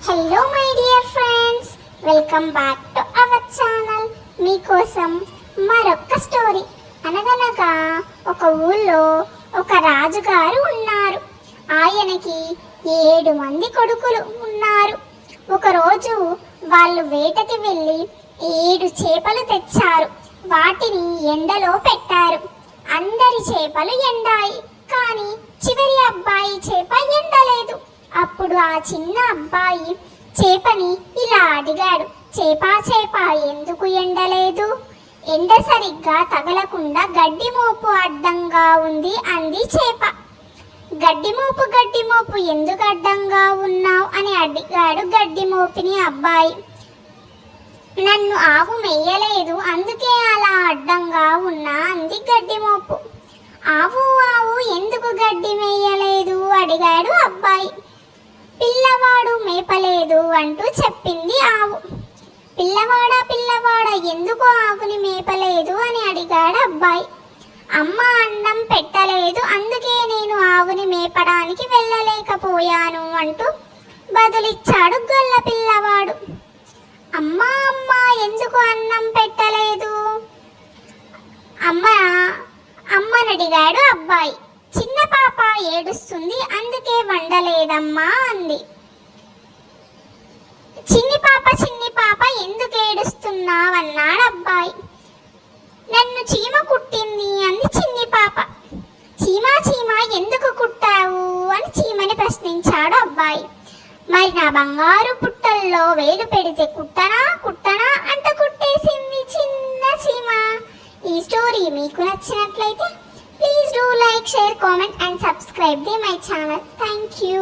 Hello my dear friends, welcome back to our channel. మీకోసం మరొక story. అనగనగా ఒక ఊళ్ళో ఒక రాజుగారు ఉన్నారు. ఆయనకి 7 మంది కొడుకులు ఉన్నారు. ఒకరోజు వాళ్ళు వేటకి వెళ్ళి 7 చేపలు తెచ్చారు. వాటిని ఎండలో పెట్టారు. అందరి చేపలు ఎండాయి, కానీ చివరి అబ్బాయి చేప ఎండలేదు. అప్పుడు ఆ చిన్న అబ్బాయి చేపని ఇలా అడిగాడు, చేప ఎందుకు ఎండలేదు? ఎండ సరిగ్గా తగలకుండా గడ్డి మోపు అడ్డంగా ఉంది అంది చేప. గడ్డి మోపు ఎందుకు అడ్డంగా ఉన్నావు అని అడిగాడు గడ్డి మోపిని అబ్బాయి. నన్ను ఆవు మెయ్యలేదు, అందుకే అలా అడ్డంగా ఉన్నా అంది గడ్డి మోపు. ఆవు ఎందుకు గడ్డి మేయలేదు అడిగాడు అబ్బాయి. పిల్లవాడు మేపలేదు అంటూ చెప్పింది ఆవు. పిల్లవాడా ఎందుకు ఆవుని మేపలేదు అని అడిగాడు అబ్బాయి. అమ్మ అన్నం పెట్టలేదు, అందుకే నేను ఆవుని మేపడానికి వెళ్ళలేకపోయాను అంటూ బదులిచ్చాడు గొల్ల పిల్లవాడు. అమ్మ ఎందుకు అన్నం పెట్టలేదు అమ్మనడిగాడు అబ్బాయి. చిన్న పాప ఏడుస్తుంది, అందుకే వండలేదమ్మా అంది. చిన్ని పాప ఎందుకు ఏడుస్తున్నావన్నాడు అబ్బాయి. నన్ను చీమ కుట్టింది అంది చిన్ని పాప. చీమ ఎందుకు కుట్టావు అని చీమని ప్రశ్నించాడు అబ్బాయి. మరి నా బంగారు పుట్టల్లో వేలు పెడితే కుట్టనా అంట కుట్టేసింది చిన్న చీమ. ఈ స్టోరీ మీకు నచ్చినట్లయితే please do like, share, comment and subscribe to my channel. Thank you.